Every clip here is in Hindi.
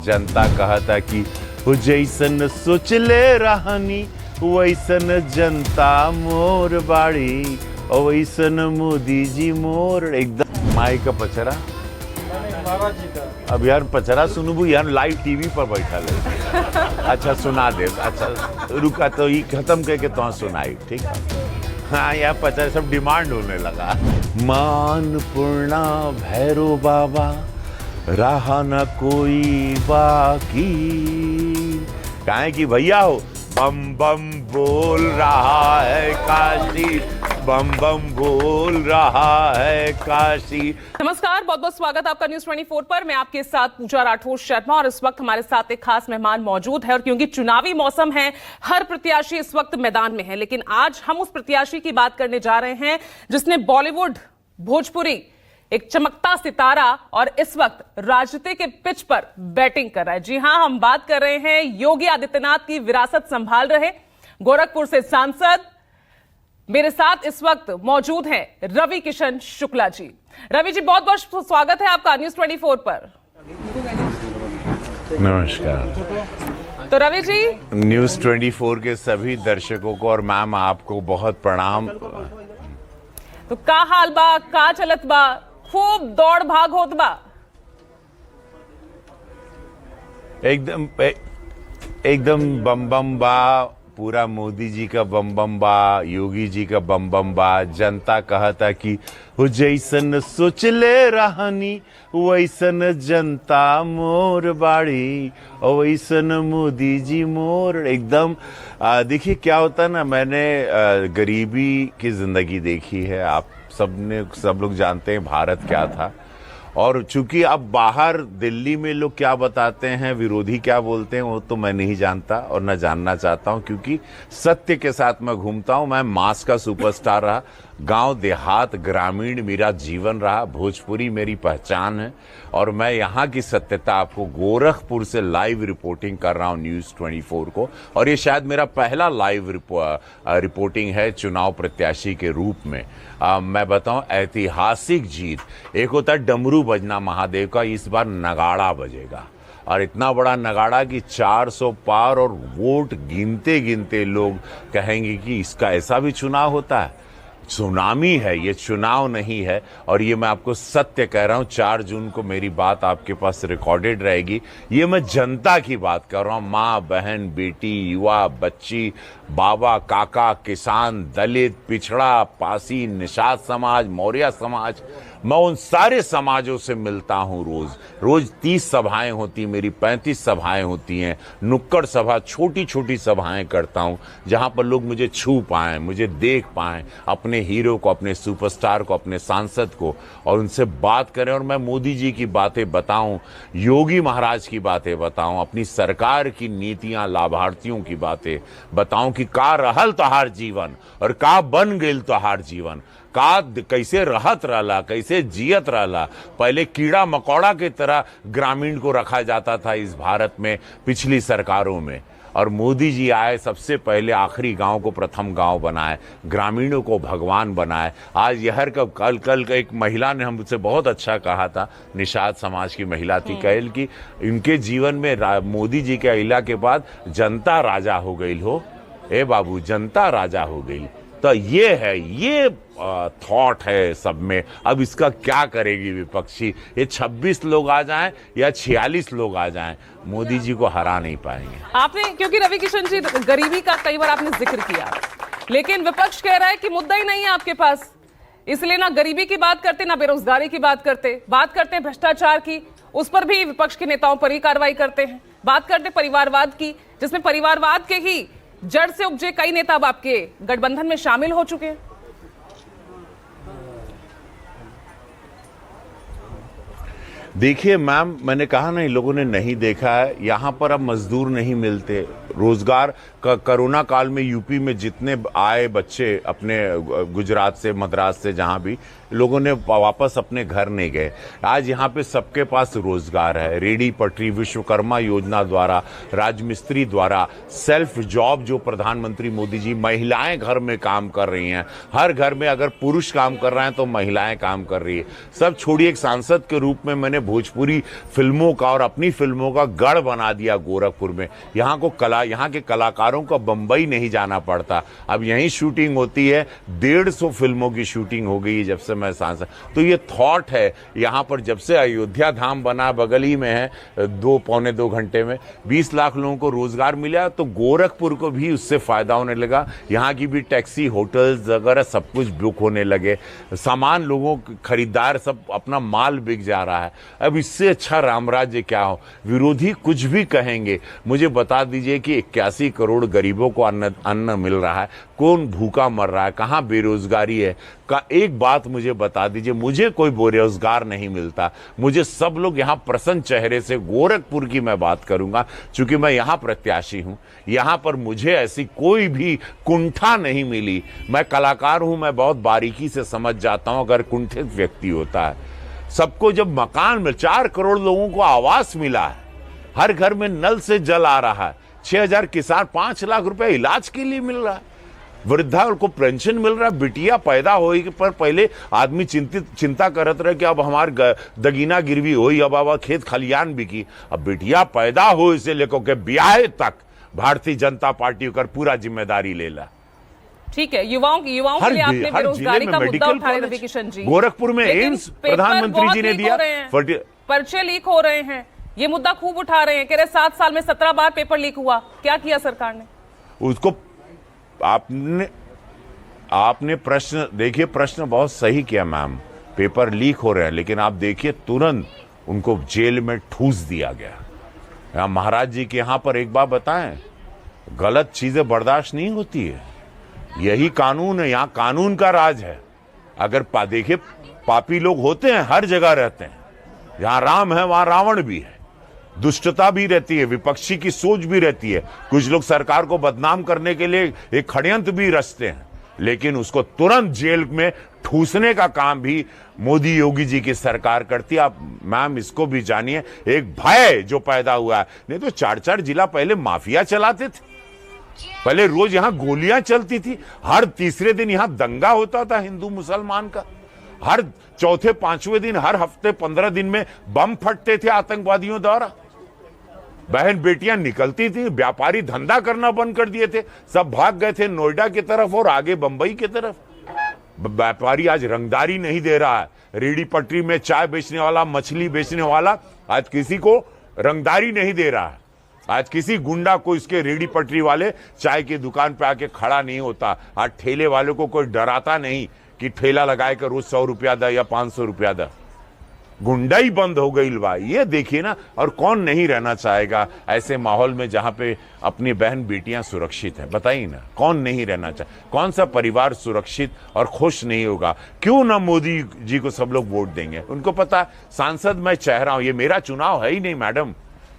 जनता कहता कि वो जैसन सोचले रहनी वैसन जनता मोर बाड़ी और वैसन मोदी जी मोर। एकदम माई का पचरा। अब यार पचरा सुनबू यार, लाइव टीवी पर बैठा ले। अच्छा सुना दे। अच्छा रुका तो ये खत्म करके तो सुनाई, ठीक है। हाँ यार पचरा सब डिमांड होने लगा। मान पूर्णा भैरो बाबा रहा न कोई बाकी। कहें कि भैया हो बम बम बोल रहा है काशी, बम बम बोल रहा है काशी। नमस्कार, बहुत बहुत स्वागत आपका न्यूज 24 पर। मैं आपके साथ पूजा राठौर शर्मा और इस वक्त हमारे साथ एक खास मेहमान मौजूद है। और क्योंकि चुनावी मौसम है, हर प्रत्याशी इस वक्त मैदान में है, लेकिन आज हम उस प्रत्याशी की बात करने जा रहे हैं जिसने बॉलीवुड, भोजपुरी, एक चमकता सितारा और इस वक्त राजनीति के पिच पर बैटिंग कर रहा है। जी हां, हम बात कर रहे हैं योगी आदित्यनाथ की विरासत संभाल रहे गोरखपुर से सांसद। मेरे साथ इस वक्त मौजूद हैं रवि किशन शुक्ला जी। रवि जी, बहुत बहुत स्वागत है आपका न्यूज 24 पर। नमस्कार। तो रवि जी, न्यूज 24 के सभी दर्शकों को और मैम आपको बहुत प्रणाम। तो का हाल बा, का चलत बा? खूब दौड़ भाग होत बा? एकदम बम बम बा। पूरा मोदी जी का बम बम बा, योगी जी का बम बम बा। जनता कहता कि वो जैसन सोचले रहनी वैसन जनता मोर बाड़ी और वैसन मोदी जी मोर। एकदम देखिए क्या होता है ना, मैंने गरीबी की जिंदगी देखी है। आप सब लोग जानते हैं भारत क्या था। और चूंकि अब बाहर दिल्ली में लोग क्या बताते हैं, विरोधी क्या बोलते हैं, वो तो मैं नहीं जानता और न जानना चाहता हूं, क्योंकि सत्य के साथ मैं घूमता हूं। मैं मास का सुपरस्टार रहा, गांव देहात ग्रामीण मेरा जीवन रहा, भोजपुरी मेरी पहचान है। और मैं यहाँ की सत्यता आपको गोरखपुर से लाइव रिपोर्टिंग कर रहा हूँ न्यूज़ 24 को। और ये शायद मेरा पहला लाइव रिपोर्टिंग है चुनाव प्रत्याशी के रूप में। मैं बताऊं, ऐतिहासिक जीत। एक होता है डमरू बजना महादेव का, इस बार नगाड़ा बजेगा। और इतना बड़ा नगाड़ा कि 400 पार, और वोट गिनते गिनते लोग कहेंगे कि इसका ऐसा भी चुनाव होता है। सुनामी है ये, चुनाव नहीं है। और ये मैं आपको सत्य कह रहा हूं, 4 जून को मेरी बात आपके पास रिकॉर्डेड रहेगी। ये मैं जनता की बात कर रहा हूं, माँ बहन बेटी युवा बच्ची बाबा काका किसान दलित पिछड़ा पासी निषाद समाज मौर्य समाज। मैं उन सारे समाजों से मिलता हूं रोज 30 सभाएं होती मेरी, 35 सभाएं होती हैं। नुक्कड़ सभा, छोटी छोटी सभाएं करता हूं जहां पर लोग मुझे छू पाएं, मुझे देख पाएं, अपने हीरो को, अपने सुपरस्टार को, अपने सांसद को, और उनसे बात करें। और मैं मोदी जी की बातें बताऊं, योगी महाराज की बातें बताऊं, अपनी सरकार की नीतियां, लाभार्थियों की बातें बताऊं कि का रहल तोहार जीवन और का बन गेल तोहार जीवन, का कैसे रहत रहला, कैसे जियत रहला। पहले कीड़ा मकोड़ा की तरह ग्रामीण को रखा जाता था इस भारत में पिछली सरकारों में। और मोदी जी आए, सबसे पहले आखिरी गांव को प्रथम गांव बनाए, ग्रामीणों को भगवान बनाए। आज यहर का कल का एक महिला ने हमसे बहुत अच्छा कहा था, निषाद समाज की महिला थी, कहल कि इनके जीवन में मोदी जी के अइला के बाद जनता राजा हो गई हो। ए बाबू, जनता राजा हो गई। तो ये है, ये थॉट है सब में। अब इसका क्या करेगी विपक्षी? ये 26 लोग आ जाएं या 46 लोग आ जाएं, मोदी जी को हरा नहीं पाएंगे। आपने, क्योंकि रवि किशन जी गरीबी का कई बार आपने जिक्र किया, लेकिन विपक्ष कह रहा है कि मुद्दा ही नहीं है आपके पास, इसलिए ना गरीबी की बात करते, ना बेरोजगारी की बात करते हैं भ्रष्टाचार की, उस पर भी विपक्ष के नेताओं पर ही कार्रवाई करते हैं। बात करते परिवारवाद की, जिसमें परिवारवाद के ही जड़ से उपजे कई नेता अब आपके गठबंधन में शामिल हो चुके हैं। देखिए मैम, मैंने कहा ना, इन लोगों ने नहीं देखा है। यहाँ पर अब मजदूर नहीं मिलते, रोजगार का कोरोना काल में यूपी में जितने आए बच्चे अपने गुजरात से, मद्रास से, जहाँ भी, लोगों ने वापस अपने घर नहीं गए। आज यहाँ पे सबके पास रोजगार है। रेडी पटरी, विश्वकर्मा योजना द्वारा, राजमिस्त्री द्वारा, सेल्फ जॉब जो प्रधानमंत्री मोदी जी, महिलाएं घर में काम कर रही हैं। हर घर में अगर पुरुष काम कर रहे हैं तो महिलाएं काम कर रही है। सब छोड़िए, एक सांसद के रूप में मैंने भोजपुरी फिल्मों का और अपनी फिल्मों का गढ़ बना दिया गोरखपुर में। यहाँ के कलाकारों को बंबई नहीं जाना पड़ता, अब यहीं शूटिंग होती है। 150 फिल्मों की शूटिंग हो गई जब से मैं सांसद। तो ये थॉट है यहाँ पर, जब से अयोध्या धाम बना, बगल ही में है, 2-2.25 घंटे में 20 लाख लोगों को रोजगार मिला, तो गोरखपुर को भी उससे फायदा होने लगा। यहाँ की भी टैक्सी, होटल्स वगैरह सब कुछ बुक होने लगे, सामान लोगों खरीदार सब अपना माल बिक जा रहा है। अब इससे अच्छा राम राज्य क्या हो। विरोधी कुछ भी कहेंगे, मुझे बता दीजिए कि 81 करोड़ गरीबों को अन्न मिल रहा है, कौन भूखा मर रहा है, कहाँ बेरोजगारी है का एक बात मुझे बता दीजिए। मुझे कोई बेरोजगार नहीं मिलता, मुझे सब लोग यहाँ प्रसन्न चेहरे से, गोरखपुर की मैं बात करूंगा चूंकि मैं यहाँ प्रत्याशी हूँ, यहाँ पर मुझे ऐसी कोई भी कुंठा नहीं मिली। मैं कलाकार हूँ, मैं बहुत बारीकी से समझ जाता हूँ अगर कुंठित व्यक्ति होता है। सबको जब मकान में 4 करोड़ लोगों को आवास मिला है, हर घर में नल से जल आ रहा है, 6000 किसान 5 लाख रुपए इलाज के लिए मिल रहा है, वृद्धा को पेंशन मिल रहा है, बिटिया पैदा होई पर पहले आदमी चिंता करत रहे कि अब हमार दगीना गिरवी होई, अब खेत खलियान बिकी। अब बिटिया पैदा हो इसे लेकर के ब्याह तक भारतीय जनता पार्टी कर पूरा जिम्मेदारी लेला। ठीक है, युवाओं के लिए आपने बेरोजगारी का मुद्दा उठाया रवि किशन जी। गोरखपुर में एम्स प्रधानमंत्री जी ने दिया, पर्चे लीक हो रहे हैं, ये मुद्दा खूब उठा रहे हैं, कह रहे 7 साल में 17 बार पेपर लीक हुआ। क्या किया सरकार ने? उसको आपने प्रश्न देखिए, प्रश्न बहुत सही किया मैम। पेपर लीक हो रहे हैं, लेकिन आप देखिए तुरंत उनको जेल में ठूस दिया गया। यहाँ महाराज जी के यहाँ पर एक बात बताएं, गलत चीजें बर्दाश्त नहीं होती है, यही कानून है, यहाँ कानून का राज है। अगर देखिए पापी लोग होते हैं, हर जगह रहते हैं, जहां राम है वहां रावण भी है, दुष्टता भी रहती है, विपक्षी की सोच भी रहती है, कुछ लोग सरकार को बदनाम करने के लिए एक षड्यंत्र भी रचते हैं, लेकिन उसको तुरंत जेल में ठूसने का काम भी मोदी योगी जी की सरकार करती है। आप मैम इसको भी जानिए, एक भय जो पैदा हुआ है। नहीं तो 4-4 जिला पहले माफिया चलाते थे, पहले रोज यहां गोलियां चलती थी, हर तीसरे दिन यहां दंगा होता था हिंदू मुसलमान का, हर चौथे 5वें दिन, हर हफ्ते 15 दिन में बम फटते थे आतंकवादियों द्वारा, बहन बेटियां निकलती थी, व्यापारी धंधा करना बंद कर दिए थे, सब भाग गए थे नोएडा की तरफ और आगे बंबई की तरफ। व्यापारी आज रंगदारी नहीं दे रहा है, रेडी पटरी में चाय बेचने वाला, मछली बेचने वाला आज किसी को रंगदारी नहीं दे रहा है। आज किसी गुंडा को इसके रेडी पटरी वाले चाय की दुकान पे आके खड़ा नहीं होता। आज ठेले वाले को कोई डराता नहीं कि ठेला लगाए कर रोज 100 रुपया दा या 500 रुपया दा। गुंडाई बंद हो गई बा, ये देखिए ना। और कौन नहीं रहना चाहेगा ऐसे माहौल में जहां पे अपनी बहन बेटियां सुरक्षित हैं? बताइए ना, कौन नहीं रहना चाहे? कौन सा परिवार सुरक्षित और खुश नहीं होगा? क्यों ना मोदी जी को सब लोग वोट देंगे? उनको पता सांसद मैं चेहरा हूं, ये मेरा चुनाव है ही नहीं मैडम,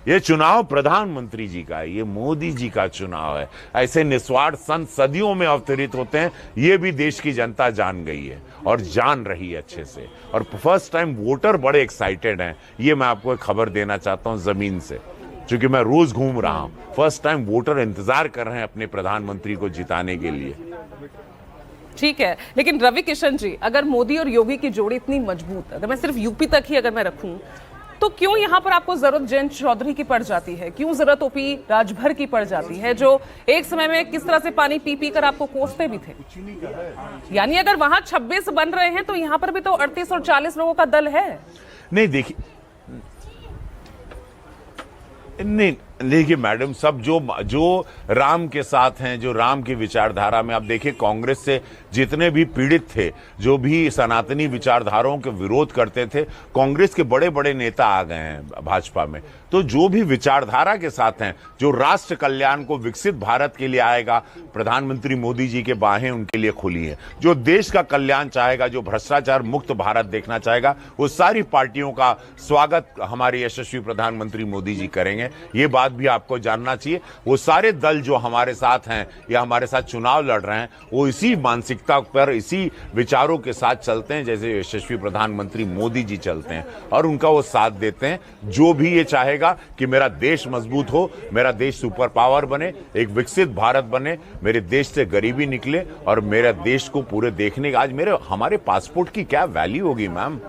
ये चुनाव प्रधानमंत्री जी का है, ये मोदी जी का चुनाव है। ऐसे निस्वार्थ संत सदियों में अवतरित होते हैं, ये भी देश की जनता जान गई है और जान रही है अच्छे से। और फर्स्ट टाइम वोटर बड़े एक्साइटेड हैं, ये मैं आपको एक खबर देना चाहता हूं जमीन से, क्योंकि मैं रोज घूम रहा हूं। फर्स्ट टाइम वोटर इंतजार कर रहे हैं अपने प्रधानमंत्री को जिताने के लिए। ठीक है, लेकिन रवि किशन जी, अगर मोदी और योगी की जोड़ी इतनी मजबूत, अगर मैं सिर्फ यूपी तक ही अगर मैं रखूं, तो क्यों यहां पर आपको जरूरत जयंत चौधरी की पड़ जाती है? क्यों जरूरत ओपी राजभर की पड़ जाती है, जो एक समय में किस तरह से पानी पी पी कर आपको कोसते भी थे? यानी अगर वहां 26 बन रहे हैं तो यहां पर भी तो 38 और 40 लोगों का दल है। नहीं देखिए मैडम, सब जो राम के साथ हैं, जो राम की विचारधारा में, आप देखिए कांग्रेस से जितने भी पीड़ित थे, जो भी सनातनी विचारधाराओं के विरोध करते थे, कांग्रेस के बड़े बड़े नेता आ गए हैं भाजपा में। तो जो भी विचारधारा के साथ हैं, जो राष्ट्र कल्याण को, विकसित भारत के लिए आएगा, प्रधानमंत्री मोदी जी के बाहें उनके लिए खुली है। जो देश का कल्याण चाहेगा, जो भ्रष्टाचार मुक्त भारत देखना चाहेगा, वो सारी पार्टियों का स्वागत हमारे यशस्वी प्रधानमंत्री मोदी जी करेंगे। ये बात भी आपको जानना चाहिए। वो सारे दल जो हमारे साथ हैं या हमारे साथ चुनाव लड़ रहे हैं, वो इसी मानसिकता पर, इसी विचारों के साथ चलते हैं जैसे यशस्वी प्रधानमंत्री मोदी जी चलते हैं, और उनका वो साथ देते हैं। जो भी ये चाहेगा कि मेरा देश मजबूत हो, मेरा देश सुपर पावर बने, एक विकसित भारत बने, मेरे देश से गरीबी निकले और मेरा देश को पूरे देखने का, आज हमारे पासपोर्ट की क्या वैल्यू होगी मैम?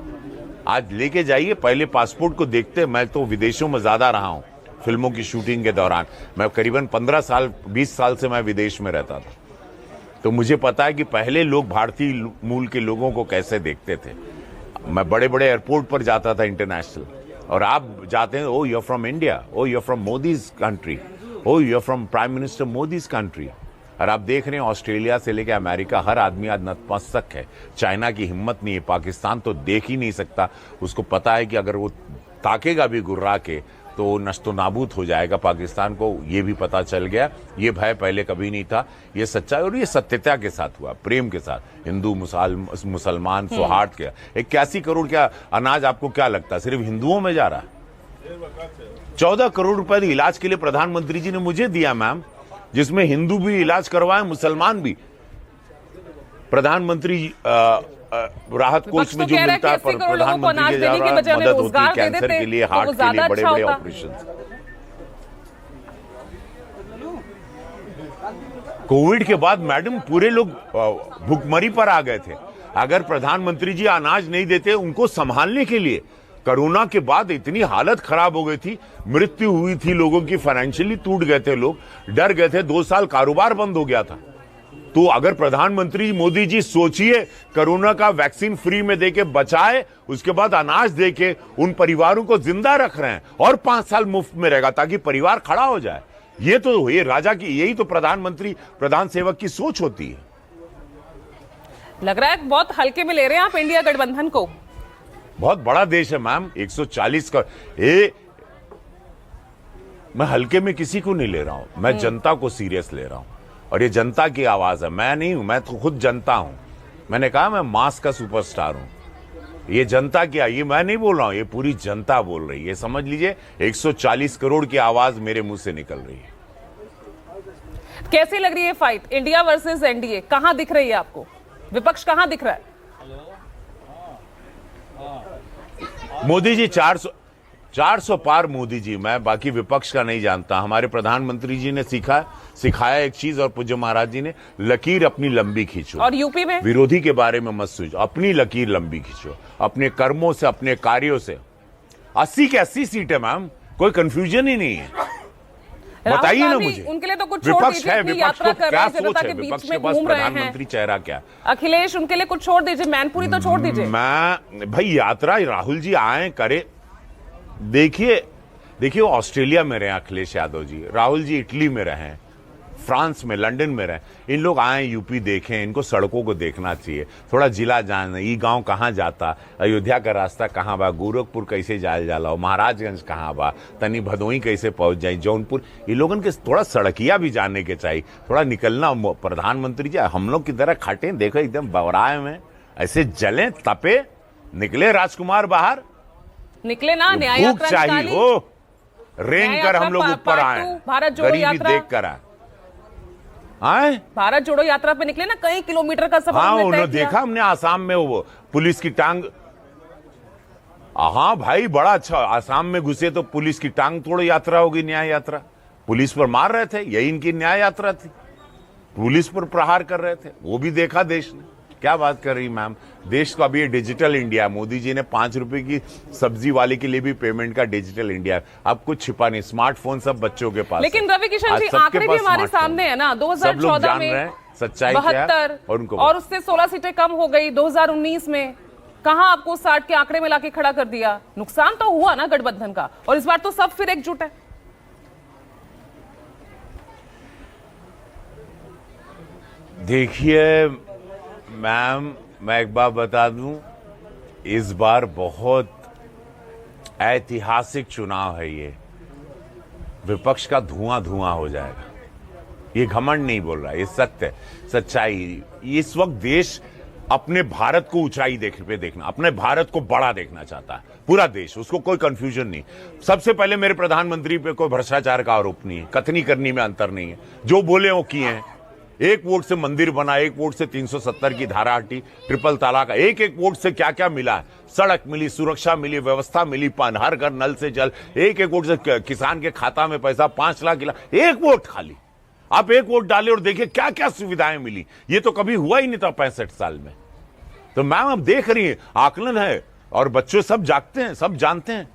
आज लेके जाइए, पहले पासपोर्ट को देखते। मैं तो विदेशों में ज्यादा रहा हूं फिल्मों की शूटिंग के दौरान। मैं करीबन 15 साल 20 साल से मैं विदेश में रहता था, तो मुझे पता है कि पहले लोग भारतीय मूल के लोगों को कैसे देखते थे। मैं बड़े बड़े एयरपोर्ट पर जाता था इंटरनेशनल, और आप जाते हैं, oh you are from India, oh you are from Modi's country, oh you are from prime minister Modi's country. और आप देख रहे हैं ऑस्ट्रेलिया से लेकर अमेरिका, हर आदमी आज नतमस्तक है। चाइना की हिम्मत नहीं है, पाकिस्तान तो देख ही नहीं सकता। उसको पता है कि अगर वो ताकेगा भी गुर्रा के तो नष्टो नाबूद हो जाएगा पाकिस्तान को। ये भी पता चल गया। ये भय पहले कभी नहीं था, ये सच्चाई, और ये सत्यता के साथ हुआ, प्रेम के साथ। हिंदू मुसलमान सौहार्द के 81 करोड़ क्या अनाज आपको क्या लगता है सिर्फ हिंदुओं में जा रहा है? 14 करोड़ रुपए इलाज के लिए प्रधानमंत्री जी ने मुझे दिया मैम, जिसमें हिंदू भी इलाज करवाए, मुसलमान भी। प्रधानमंत्री राहत कोष में जो मिलता है प्रधानमंत्री के द्वारा मदद होती है कैंसर के लिए, हार्ट के लिए, बड़े बड़े ऑपरेशन। कोविड के बाद मैडम पूरे लोग भुखमरी पर आ गए थे। अगर प्रधानमंत्री जी अनाज नहीं देते उनको संभालने के लिए, कोरोना के बाद इतनी हालत खराब हो गई थी, मृत्यु हुई थी लोगों की, फाइनेंशियली टूट गए थे लोग, डर गए थे, 2 साल कारोबार बंद हो गया था। तो अगर प्रधानमंत्री मोदी जी सोचिए, कोरोना का वैक्सीन फ्री में देके बचाए, उसके बाद अनाज देके उन परिवारों को जिंदा रख रहे हैं, और 5 साल मुफ्त में रहेगा ताकि परिवार खड़ा हो जाए। ये राजा की, यही तो प्रधानमंत्री प्रधान सेवक की सोच होती है। लग रहा है बहुत हल्के में ले रहे हैं आप इंडिया गठबंधन को। बहुत बड़ा देश है मैम, 140 का। मैं हल्के में किसी को नहीं ले रहा हूं, मैं जनता को सीरियस ले रहा हूं, और ये जनता की आवाज है। मैं नहीं हूं, मैं तो खुद जनता हूं। मैंने कहा मैं मास का सुपरस्टार हूं। ये जनता क्या, ये मैं नहीं बोल रहा हूं, ये पूरी जनता बोल रही है। समझ लीजिए 140 करोड़ की आवाज मेरे मुंह से निकल रही है। कैसी लग रही है फाइट, इंडिया वर्सेस एनडीए? कहां दिख रही है आपको, विपक्ष कहां दिख रहा है? मोदी जी 400 पार मोदी जी। मैं बाकी विपक्ष का नहीं जानता। हमारे प्रधानमंत्री जी ने सिखाया एक चीज, और पूज्य महाराज जी ने, लकीर अपनी लंबी खींचो। और यूपी में विरोधी के बारे में मत सोचो, अपनी लकीर लंबी खींचो, अपने कर्मों से, अपने कार्यों से। 80 के 80 सीट है मैम, कोई कंफ्यूजन ही नहीं है। बताइए ना मुझे, उनके लिए तो कुछ छोड़ विपक्ष दीजिए, है, अपनी विपक्ष यात्रा को कर क्या रहे हैं, सोच जनता है? के बीच विपक्ष में के पास घूम रहे हैं। प्रधानमंत्री चेहरा क्या? अखिलेश, उनके लिए कुछ छोड़ दीजिए, मैनपुरी तो छोड़ दीजिए। मैं भाई यात्रा राहुल जी आए करे। देखिए ऑस्ट्रेलिया में रहे अखिलेश यादव जी, राहुल जी इटली में रहे, फ्रांस में, लंदन में रहे। इन लोग आए यूपी देखें, इनको सड़कों को देखना चाहिए, थोड़ा जिला जाना, ये गांव कहाँ जाता, अयोध्या का रास्ता कहाँ बा, गोरखपुर कैसे जायल जाला, महाराजगंज कहाँ बा, तनी भदोही कैसे पहुंच जाए, जौनपुर। ये लोगों के थोड़ा सड़किया भी जानने के चाहिए, थोड़ा निकलना। प्रधानमंत्री जी हम लोग की तरह खाटे, देखो एकदम बवराए में, ऐसे जले तपे निकले राजकुमार बाहर, निकले ना, न्याय यात्रा चाहिए हो, रेंग कर हम लोग ऊपर आए, भारत जोड़ो यात्रा देख कर आए, भारत जोड़ो यात्रा पे निकले ना, कई किलोमीटर का सफर। हाँ, उन्होंने देखा हमने आसाम में वो पुलिस की टांग। हाँ भाई, बड़ा अच्छा, आसाम में घुसे तो पुलिस की टांग तोड़ यात्रा होगी, न्याय यात्रा। पुलिस पर मार रहे थे, यही इनकी न्याय यात्रा थी, पुलिस पर प्रहार कर रहे थे, वो भी देखा देश ने। क्या बात कर रही मैम, देश को अभी ये डिजिटल इंडिया, मोदी जी ने 5 रुपए की सब्जी वाले के लिए भी पेमेंट का डिजिटल इंडिया। अब कुछ छिपा नहीं, स्मार्टफोन सब बच्चों के पास। लेकिन रवि किशन जी, आंकड़े भी हमारे सामने है ना, 2014 में सच्चाई 72 और उससे 16 सीटें कम हो गई। 2019 में कहां आपको 60 के आंकड़े में लाके खड़ा कर दिया। नुकसान तो हुआ ना गठबंधन का, और इस बार तो सब फिर एकजुट है। देखिए मैम, मैं एक बात बता दूं, इस बार बहुत ऐतिहासिक चुनाव है ये। विपक्ष का धुआं धुआं हो जाएगा। ये घमंड नहीं बोल रहा, ये सत्य है, सच्चाई। इस वक्त देश अपने भारत को ऊंचाई देखना, अपने भारत को बड़ा देखना चाहता है पूरा देश, उसको कोई कंफ्यूजन नहीं। सबसे पहले मेरे प्रधानमंत्री पे कोई भ्रष्टाचार का आरोप नहीं है, कथनी करनी में अंतर नहीं है, जो बोले वो किए हैं। 1 वोट से मंदिर बना, 1 वोट से 370 की धारा हटी, ट्रिपल तलाक, एक वोट से क्या क्या मिला है, सड़क मिली, सुरक्षा मिली, व्यवस्था मिली, पान, हर घर नल से जल, एक वोट से किसान के खाता में पैसा 5 लाख मिला, 1 वोट खाली। आप 1 वोट डाले और देखिए क्या क्या सुविधाएं मिली। ये तो कभी हुआ ही नहीं था 65 साल में। तो मैम अब देख रही है, आकलन है, और बच्चों सब जागते हैं, सब जानते हैं।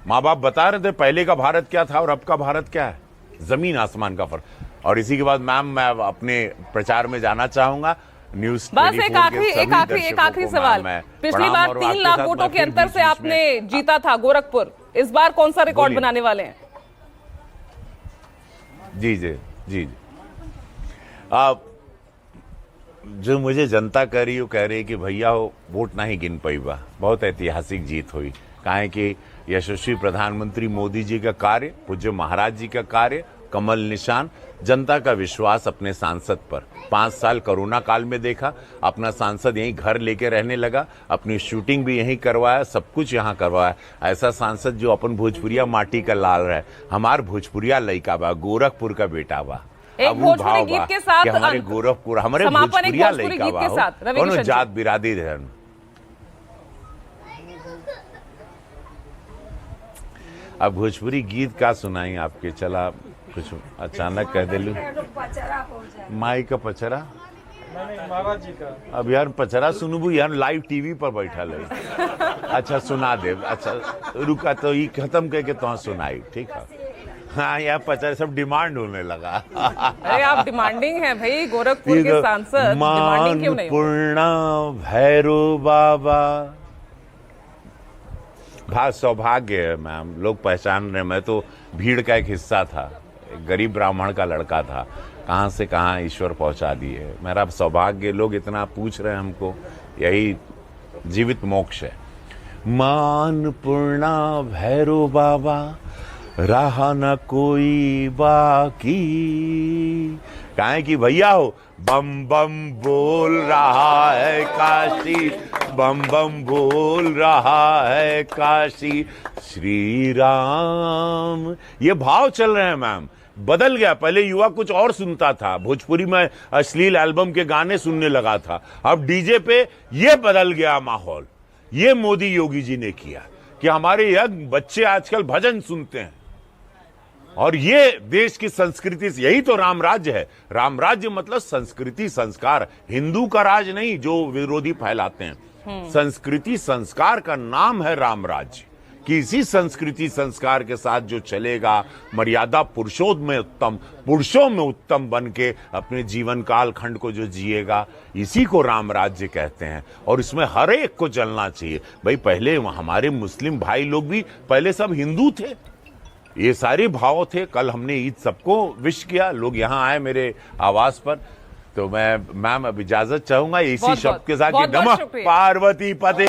माँ बाप बता रहे थे पहले का भारत क्या था और अब का भारत क्या है, जमीन आसमान का फर्क। और इसी के बाद मैम मैं अपने प्रचार में जाना चाहूंगा। न्यूज बस एक आखिरी सवाल। पिछली बार 3 लाख वोटों के अंतर से आपने जीता था गोरखपुर, इस बार कौन सा रिकॉर्ड बनाने वाले हैं? जी जी जी, आप जो मुझे जनता कह रही कि भैया हो वोट नहीं गिन पैबा, बहुत ऐतिहासिक जीत हुई। काहे कि यशस्वी प्रधानमंत्री मोदी जी का कार्य, पूज्य महाराज जी का कार्य, कमल निशान, जनता का विश्वास अपने सांसद पर। 5 साल कोरोना काल में देखा, अपना सांसद यहीं घर लेके रहने लगा, अपनी शूटिंग भी यहीं करवाया, सब कुछ यहाँ करवाया। ऐसा सांसद जो अपन भोजपुरिया माटी का लाल रहे, हमार भोजपुरिया लइका बा, गोरखपुर का बेटा बा। एक भोजपुरी गीत के साथ हमारे गोरखपुर, हमारे भोजपुरिया लइका बा, दोनों जात बिरादरी धर्म। अब भोजपुरी गीत का सुनाई आपके, चला कुछ अचानक कह दिलू। माई का पचरा, महाराज जी का। अब यार पचरा सुनबू यार, लाइव टीवी पर बैठा है। अच्छा सुना दे, अच्छा रुका तो ये खत्म करके तो सुनाई, ठीक है। हाँ यार पचरा सब डिमांड होने लगा। अरे आप डिमांडिंग है भाई, गोरखपुर के सांसद डिमांडिंग क्यों नहीं? पूर्णा भैरो बाबा, सौभाग्य है मैम, लोग पहचान रहे। मैं तो भीड़ का एक हिस्सा था, एक गरीब ब्राह्मण का लड़का था, कहाँ से कहाँ ईश्वर पहुंचा दिए। मेरा सौभाग्य, लोग इतना पूछ रहे हैं हमको, यही जीवित मोक्ष है। मान पूर्णा भैरो बाबा, रहा न कोई बाकी। काहे कि भैया हो बम बम बोल रहा है काशी, बम बम बोल रहा है काशी श्री राम। ये भाव चल रहे हैं मैम, बदल गया। पहले युवा कुछ और सुनता था, भोजपुरी में अश्लील एल्बम के गाने सुनने लगा था, अब डीजे पे ये बदल गया माहौल। ये मोदी योगी जी ने किया कि हमारे यंग बच्चे आजकल भजन सुनते हैं। और ये देश की संस्कृति से, यही तो राम राज्य है। राम राज्य मतलब संस्कृति संस्कार, हिंदू का राज नहीं जो विरोधी फैलाते हैं। संस्कृति संस्कार का नाम है राम राज्य। कि इसी संस्कृति संस्कार के साथ जो चलेगा, मर्यादा पुरुषों में उत्तम बन के अपने जीवन काल खंड को जो जिएगा, इसी को राम राज्य कहते हैं। और इसमें हर एक को चलना चाहिए। भाई पहले हमारे मुस्लिम भाई लोग भी पहले सब हिंदू थे, ये सारे भाव थे। कल हमने ईद सबको विश किया, लोग यहाँ आए मेरे आवास पर। तो मैं मैम अब इजाजत चाहूंगा इसी शब्द के साथ, नमः पार्वती पते।